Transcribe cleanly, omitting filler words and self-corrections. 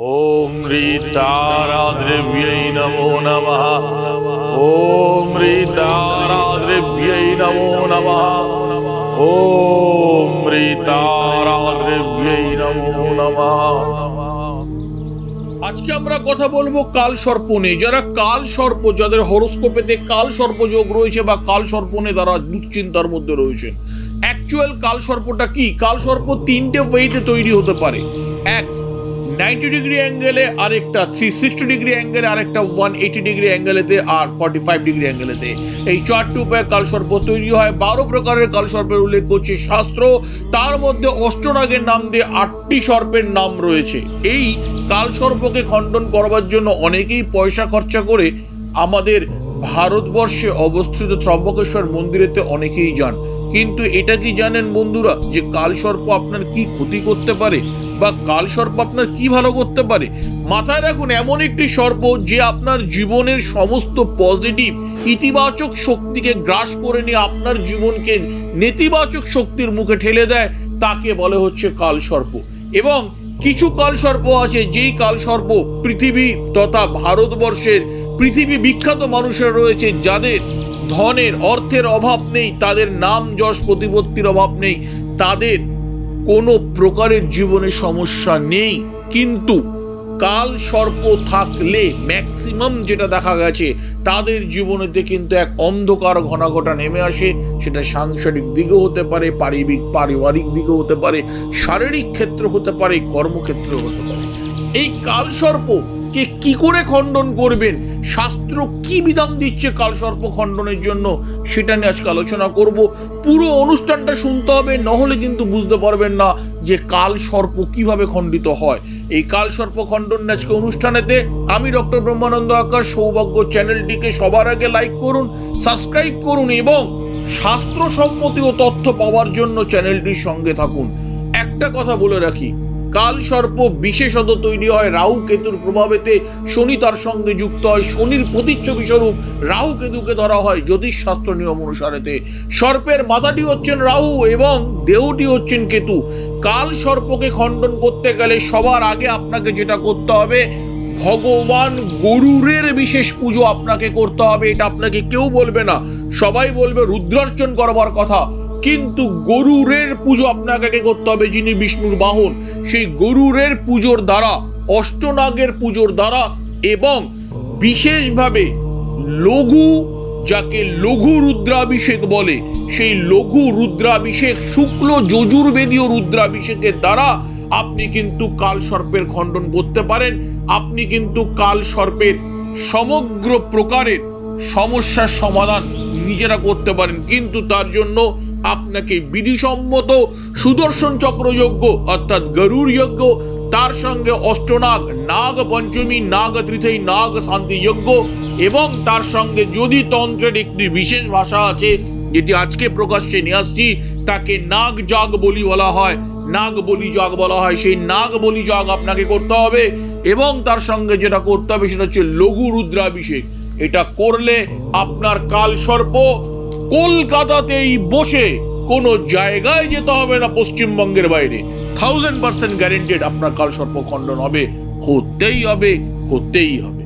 ओम ह्रीताराद्रव्यै नमो नमः। ओम ह्रीताराद्रव्यै नमो नमः। ओम ह्रीताराद्रव्यै नमो नमः। আজকে আমরা কথা বলবো কাল সর্প নিয়ে। যারা কাল সর্প, যাদের হরোস্কোপেতে কাল সর্প যোগ রয়েছে বা কাল সর্প নিয়ে তারা দুশ্চিন্তার মধ্যে রয়েছেন। অ্যাকচুয়াল কাল সর্পটা কি? কাল সর্প তিনটে ওয়েতে তৈরি হতে পারে। এক, 90 ডিগ্রি অ্যাঙ্গেলে, আরেকটা 360 ডিগ্রি অ্যাঙ্গেলে, আরেকটা 180 ডিগ্রি অ্যাঙ্গেলেতে, আর 45 ডিগ্রি অ্যাঙ্গেলেতে। এই 4টি উপায়ে কালসর্প তৈরি হয়। 12 প্রকারের কালসর্পের উল্লেখ করছে শাস্ত্র। তার মধ্যে অষ্টনাগের নাম দিয়ে 8টি সর্পের নাম রয়েছে। এই কালসর্পকে খণ্ডন করবার জন্য অনেকেই পয়সা খরচা করে আমাদের ভারতবর্ষে অবস্থিত ত্রম্বকেশ্বর মন্দিরেতে অনেকেই যান। কিন্তু এটা কি জানেন বন্ধুরা যে কালসর্প আপনার কি ক্ষতি করতে পারে বা কালসর্প আপনার কি ভালো করতে পারে? মাথায় রাখুন, এমন একটি সর্প যে আপনার জীবনের সমস্ত পজিটিভ ইতিবাচক শক্তিকে গ্রাস করে নিয়ে আপনার জীবনকে নেতিবাচক শক্তির মুখে ঠেলে দেয়, তাকে বলে হচ্ছে কালসর্প। এবং কিছু কালসর্প আছে যেই কালসর্প পৃথিবী তথা ভারতবর্ষের পৃথিবী বিখ্যাত মানুষেরা রয়েছে, যাদের ধনের অর্থের অভাব নেই, তাদের নাম যশ প্রতিপত্তির অভাব নেই, তাদের কোনো প্রকারের জীবনে সমস্যা নেই। কিন্তু কাল সর্প থাকলে ম্যাক্সিমাম যেটা দেখা গেছে তাদের জীবনেতে কিন্তু এক অন্ধকার ঘনাঘটা নেমে আসে। সেটা সাংসারিক দিকেও হতে পারে, পারিবারিক দিকেও হতে পারে, শারীরিক ক্ষেত্র হতে পারে, কর্মক্ষেত্র হতে পারে। এই কাল সর্পকে কি করে খণ্ডন করবেন, শাস্ত্র কি বিধান দিচ্ছে কালসর্প খণ্ডনের জন্য, সেটা নিয়ে আজকে আলোচনা করব। পুরো অনুষ্ঠানটা শুনতে হবে, নহলে কিন্তু বুঝতে পারবেন না যে কাল সর্প কিভাবে খণ্ডিত হয়। এই কাল সর্প খণ্ডন আজকে অনুষ্ঠানেতে আমি ডক্টর ব্রহ্মানন্দ আকাশ। সৌভাগ্য চ্যানেলটিকে সবার আগে লাইক করুন, সাবস্ক্রাইব করুন এবং শাস্ত্রসম্মতি ও তথ্য পাওয়ার জন্য চ্যানেলটির সঙ্গে থাকুন। একটা কথা বলে রাখি, কাল সর্প বিশেষত তৈরি হয় রাহু কেতুর প্রভাবেতে। শনি তার সঙ্গে যুক্ত হয়, শনির প্রতিচ্ছবি স্বরূপ রাহু কেতুকে ধরা হয় জ্যোতিষ শাস্ত্র নিয়ম অনুসারেতে। সর্পের মাথাটি হচ্ছেন রাহু এবং দেহটি হচ্ছেন কেতু। কাল সর্পকে খণ্ডন করতে গেলে সবার আগে আপনাকে যেটা করতে হবে, ভগবান গরুরের বিশেষ পুজো আপনাকে করতে হবে। এটা আপনাকে কেউ বলবে না, সবাই বলবে রুদ্রার্চন করবার কথা, কিন্তু গরুরের পুজো আপনাকে করতে হবে, যিনি বিষ্ণুর বাহন। সেই গরুরের পুজোর দ্বারা, অষ্টনাগের পুজোর দ্বারা এবং বিশেষভাবে লঘু, যাকে লঘু রুদ্রাভিষেক বলে, সেই লঘু রুদ্রাভিষেক, শুক্ল যজুর্বেদীয় রুদ্রাভিষেকের দ্বারা আপনি কিন্তু কাল সর্পের খণ্ডন করতে পারেন। আপনি কিন্তু কাল সর্পের সমগ্র প্রকারের সমস্যার সমাধান নিজেরা করতে পারেন। কিন্তু তার জন্য আপনাকে বিধিসম্মত সুদর্শন চক্র যজ্ঞ অর্থাৎ গরুর যজ্ঞ, তার সঙ্গে অষ্টনাগ, নাগ পঞ্চমী, নাগ তৃতীয়, নাগ শান্তি যজ্ঞ এবং তার সঙ্গে যদি তন্ত্রের একটি বিশেষ ভাষা আছে যেটি আজকে প্রকাশ্যে নিয়ে আসছি, তাকে নাগ যাগ বলি বলা হয়, নাগ বলি যাগ বলা হয়। সেই নাগ বলি যাগ আপনাকে করতে হবে এবং তার সঙ্গে যেটা করতে হবে সেটা হচ্ছে লঘু রুদ্রাভিষেক। এটা করলে আপনার কাল সর্প কলকাতাতেই বসে, কোনো জায়গায় যেতে হবে না পশ্চিমবঙ্গের বাইরে, 1000% গ্যারেন্টেড আপনার কাল সর্প খণ্ডন হবে, হতেই হবে, হতেই হবে।